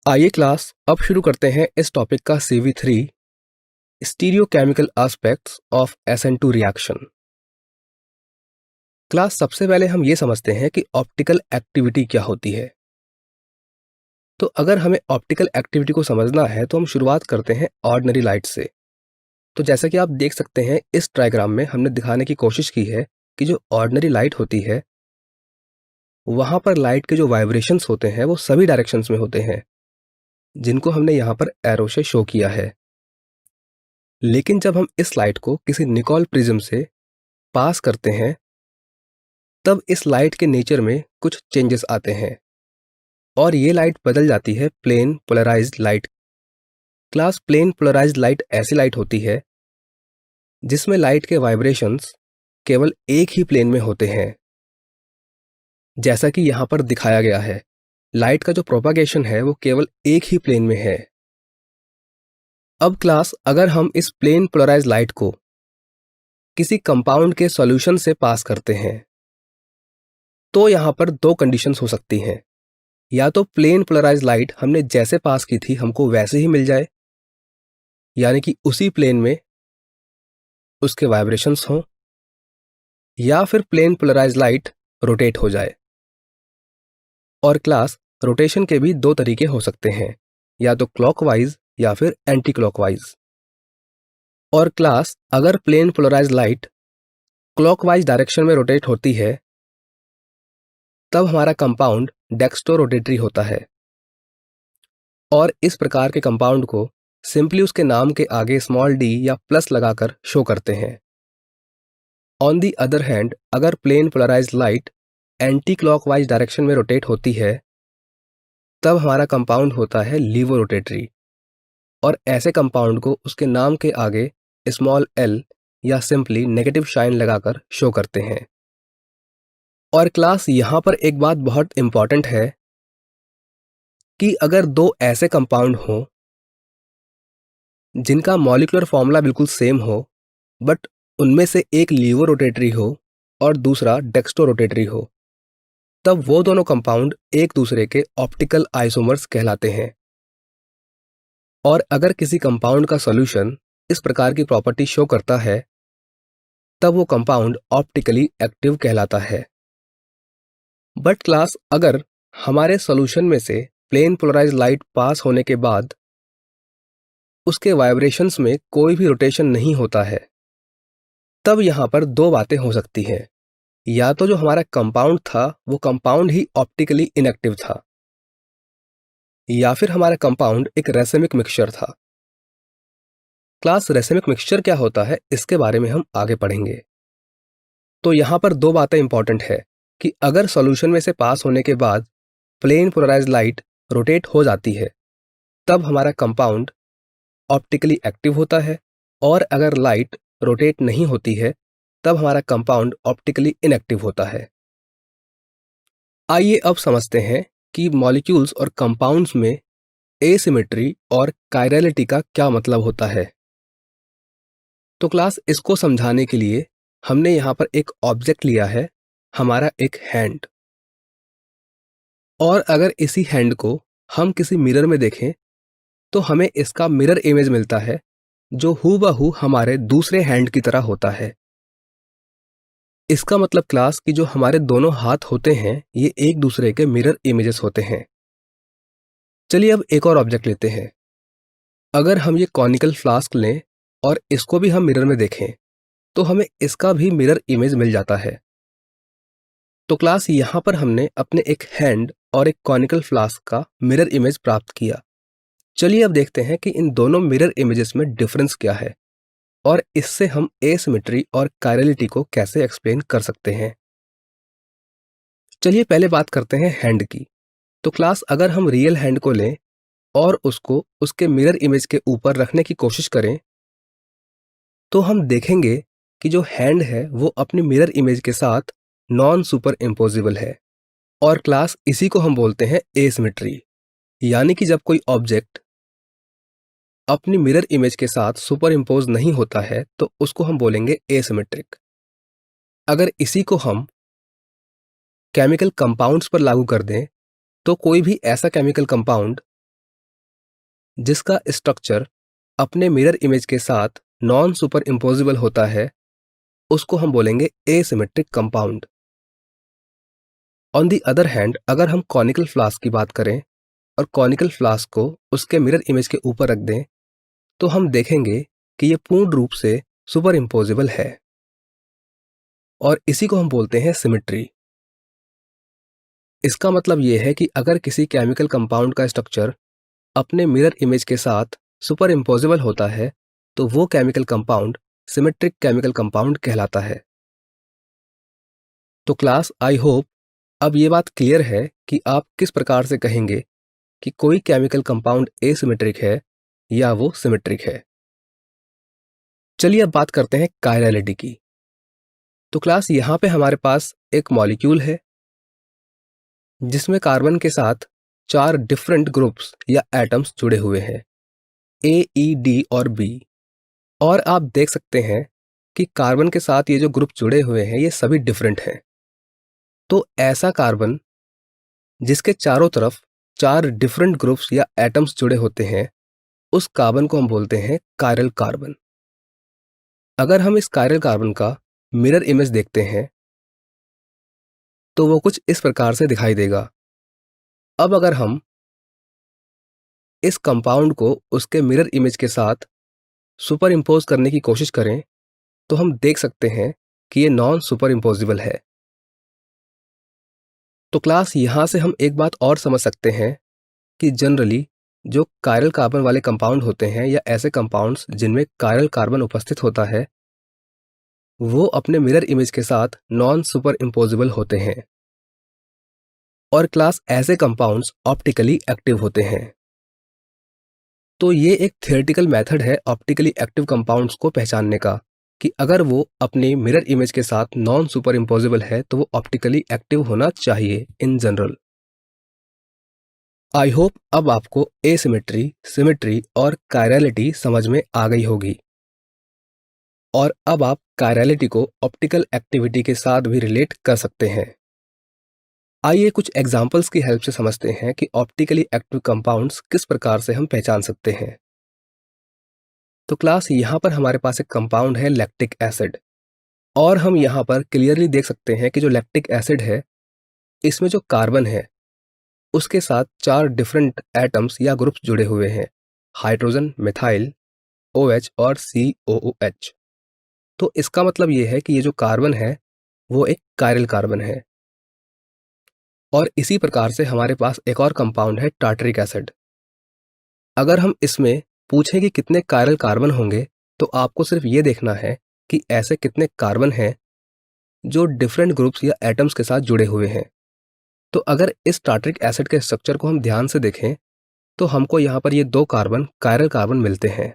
आइए क्लास अब शुरू करते हैं इस टॉपिक का CV3 stereochemical aspects of SN2 reaction. Class सबसे पहले हम ये समझते हैं कि ऑप्टिकल एक्टिविटी क्या होती है। तो अगर हमें ऑप्टिकल एक्टिविटी को समझना है तो हम शुरुआत करते हैं ऑर्डिनरी लाइट से। तो जैसा कि आप देख सकते हैं इस डायग्राम में हमने दिखाने की कोशिश की है कि जो ऑर्डिनरी लाइट होती है वहां पर लाइट के जो वाइब्रेशंस होते हैं वो सभी डायरेक्शंस में होते हैं, जिनको हमने यहाँ पर एरो से शो किया है। लेकिन जब हम इस लाइट को किसी निकोल प्रिज्म से पास करते हैं तब इस लाइट के नेचर में कुछ चेंजेस आते हैं और ये लाइट बदल जाती है plane polarised light. Class plane polarised light ऐसी लाइट होती है जिसमें लाइट के वाइब्रेशंस केवल एक ही प्लेन में होते हैं, जैसा कि यहाँ पर दिखाया गया है। लाइट का जो प्रोपागेशन है वो केवल एक ही प्लेन में है। अब क्लास अगर हम इस प्लेन पोलराइज्ड लाइट को किसी कंपाउंड के सॉल्यूशन से पास करते हैं तो यहाँ पर दो कंडीशंस हो सकती हैं। या तो प्लेन पोलराइज्ड लाइट हमने जैसे पास की थी हमको वैसे ही मिल जाए, यानी कि उसी प्लेन में उसके वाइब्रेशंस हों, या फिर प्लेन पोलराइज्ड लाइट रोटेट हो जाए। और क्लास रोटेशन के भी दो तरीके हो सकते हैं, या तो क्लॉकवाइज या फिर एंटी क्लॉकवाइज। और क्लास अगर plane polarised light clockwise direction में रोटेट होती है तब हमारा कंपाउंड डेक्स्ट्रो रोटेटरी होता है और इस प्रकार के कंपाउंड को सिंपली उसके नाम के आगे स्मॉल d या प्लस लगाकर शो करते हैं। ऑन दी अदर हैंड अगर plane polarised light anticlockwise direction में रोटेट होती है तब हमारा कंपाउंड होता है लीवो रोटेटरी और ऐसे कंपाउंड को उसके नाम के आगे स्मॉल l या सिंपली नेगेटिव साइन लगाकर शो करते हैं। और क्लास यहाँ पर एक बात बहुत इंपॉर्टेंट है कि अगर दो ऐसे कंपाउंड हों जिनका मॉलिक्यूलर फॉर्मूला बिल्कुल सेम हो बट उनमें से एक लीवो रोटेटरी हो और दूसरा डेक्स्ट्रो रोटेटरी हो, तब वो दोनों कंपाउंड एक दूसरे के ऑप्टिकल आइसोमर्स कहलाते हैं। और अगर किसी कंपाउंड का सॉल्यूशन इस प्रकार की प्रॉपर्टी शो करता है तब वो कंपाउंड ऑप्टिकली एक्टिव कहलाता है। बट क्लास अगर हमारे सॉल्यूशन में से प्लेन पोलराइज्ड लाइट पास होने के बाद उसके वाइब्रेशंस में कोई भी रोटेशन नहीं होता है, तब यहाँ पर दो बातें हो सकती हैं। या तो जो हमारा कंपाउंड था वो कंपाउंड ही ऑप्टिकली इनएक्टिव था, या फिर हमारा कंपाउंड एक रेसेमिक मिक्सचर था। क्लास रेसेमिक मिक्सचर क्या होता है इसके बारे में हम आगे पढ़ेंगे। तो यहाँ पर दो बातें इंपॉर्टेंट है कि अगर सॉल्यूशन में से पास होने के बाद प्लेन पोलराइज्ड लाइट रोटेट हो जाती है तब हमारा कंपाउंड ऑप्टिकली एक्टिव होता है, और अगर लाइट रोटेट नहीं होती है तब हमारा कंपाउंड ऑप्टिकली इनएक्टिव होता है। आइए अब समझते हैं कि मॉलिक्यूल्स और कंपाउंड्स में एसिमेट्री और कायरलिटी का क्या मतलब होता है। तो क्लास इसको समझाने के लिए हमने यहाँ पर एक ऑब्जेक्ट लिया है, हमारा एक हैंड। और अगर इसी हैंड को हम किसी मिरर में देखें तो हमें इसका मिरर इमेज मिलता है जो हूबहू हमारे दूसरे हैंड की तरह होता है। इसका मतलब क्लास कि जो हमारे दोनों हाथ होते हैं ये एक दूसरे के मिरर इमेजेस होते हैं। चलिए अब एक और ऑब्जेक्ट लेते हैं। अगर हम ये कॉनिकल फ्लास्क लें और इसको भी हम मिरर में देखें तो हमें इसका भी मिरर इमेज मिल जाता है। तो क्लास यहाँ पर हमने अपने एक हैंड और एक कॉनिकल फ्लास्क का मिरर इमेज प्राप्त किया। चलिए अब देखते हैं कि इन दोनों मिरर इमेजेस में डिफरेंस क्या है और इससे हम एसिमेट्री और कायरलिटी को कैसे एक्सप्लेन कर सकते हैं। चलिए पहले बात करते हैं हैंड की। तो क्लास अगर हम रियल हैंड को लें और उसको उसके मिरर इमेज के ऊपर रखने की कोशिश करें तो हम देखेंगे कि जो हैंड है वो अपनी मिरर इमेज के साथ नॉन सुपर इम्पोजिबल है। और क्लास इसी को हम बोलते हैं एसिमेट्री, यानी कि जब कोई ऑब्जेक्ट अपनी मिरर इमेज के साथ सुपर इम्पोज नहीं होता है तो उसको हम बोलेंगे एसिमेट्रिक। अगर इसी को हम केमिकल कंपाउंड्स पर लागू कर दें तो कोई भी ऐसा केमिकल कंपाउंड जिसका स्ट्रक्चर अपने मिरर इमेज के साथ नॉन सुपर इम्पोजिबल होता है, उसको हम बोलेंगे asymmetric compound. On the other hand, अगर हम कॉनिकल फ्लास्क की बात करें और कॉनिकल फ्लास्क को उसके मिरर इमेज के ऊपर रख दें, तो हम देखेंगे कि ये पूर्ण रूप से सुपर इम्पोजिबल है, और इसी को हम बोलते हैं सिमिट्री। इसका मतलब ये है कि अगर किसी केमिकल कंपाउंड का स्ट्रक्चर अपने मिरर इमेज के साथ सुपर इम्पोजिबल होता है, तो वो chemical compound symmetric chemical compound कहलाता है। तो क्लास, आई होप अब ये बात क्लियर है कि आप किस प्रकार से कहेंगे कि कोई केमिकल कंपाउंड एसिमेट्रिक है या वो सिमेट्रिक है। चलिए अब बात करते हैं कायरलिटी की। तो क्लास, यहाँ पे हमारे पास एक मॉलिक्यूल है जिसमें कार्बन के साथ 4 डिफरेंट ग्रुप्स या एटम्स जुड़े हुए हैं, ए, ई, डी और बी। और आप देख सकते हैं कि कार्बन के साथ ये जो ग्रुप जुड़े हुए हैं ये सभी डिफरेंट हैं। तो ऐसा कार्बन जिसके चारों तरफ 4 डिफरेंट ग्रुप्स या एटम्स जुड़े होते हैं, उस कार्बन को हम बोलते हैं कायरल कार्बन। अगर हम इस कायरल कार्बन का मिरर इमेज देखते हैं तो वो कुछ इस प्रकार से दिखाई देगा। अब अगर हम इस कंपाउंड को उसके मिरर इमेज के साथ सुपर इम्पोज करने की कोशिश करें, तो हम देख सकते हैं कि ये नॉन सुपर इम्पोजिबल है। तो क्लास, यहां से हम एक बात और समझ सकते हैं कि जनरली जो कायरल कार्बन वाले कंपाउंड होते हैं या ऐसे कंपाउंड्स जिनमें कायरल कार्बन उपस्थित होता है, वो अपने मिरर इमेज के साथ नॉन सुपर इम्पोजिबल होते हैं। और क्लास, ऐसे कंपाउंड्स ऑप्टिकली एक्टिव होते हैं। तो ये एक थियोरेटिकल मेथड है ऑप्टिकली एक्टिव कंपाउंड्स को पहचानने का, कि अगर वो अपने मिरर इमेज के साथ नॉन सुपर इम्पोजिबल है तो वो ऑप्टिकली एक्टिव होना चाहिए इन जनरल। आई होप अब आपको एसिमेट्री, सिमेट्री और कायरलिटी समझ में आ गई होगी, और अब आप कायरलिटी को ऑप्टिकल एक्टिविटी के साथ भी रिलेट कर सकते हैं। आइए कुछ एग्जाम्पल्स की हेल्प से समझते हैं कि ऑप्टिकली एक्टिव कंपाउंड्स किस प्रकार से हम पहचान सकते हैं। तो क्लास, यहाँ पर हमारे पास एक कंपाउंड है लैक्टिक एसिड, और हम यहाँ पर क्लियरली देख सकते हैं कि जो लैक्टिक एसिड है, इसमें जो कार्बन है उसके साथ 4 डिफरेंट एटम्स या ग्रुप्स जुड़े हुए हैं, हाइड्रोजन, मिथाइल, OH और COOH। तो इसका मतलब ये है कि ये जो कार्बन है वो एक कायरल कार्बन है। और इसी प्रकार से हमारे पास एक और कंपाउंड है टार्टरिक एसिड। अगर हम इसमें पूछें कि कितने कायरल कार्बन होंगे, तो आपको सिर्फ ये देखना है कि ऐसे कितने कार्बन हैं जो डिफरेंट ग्रुप्स या एटम्स के साथ जुड़े हुए हैं। तो अगर इस टार्टरिक एसिड के स्ट्रक्चर को हम ध्यान से देखें, तो हमको यहाँ पर ये 2 कार्बन कायरल कार्बन मिलते हैं।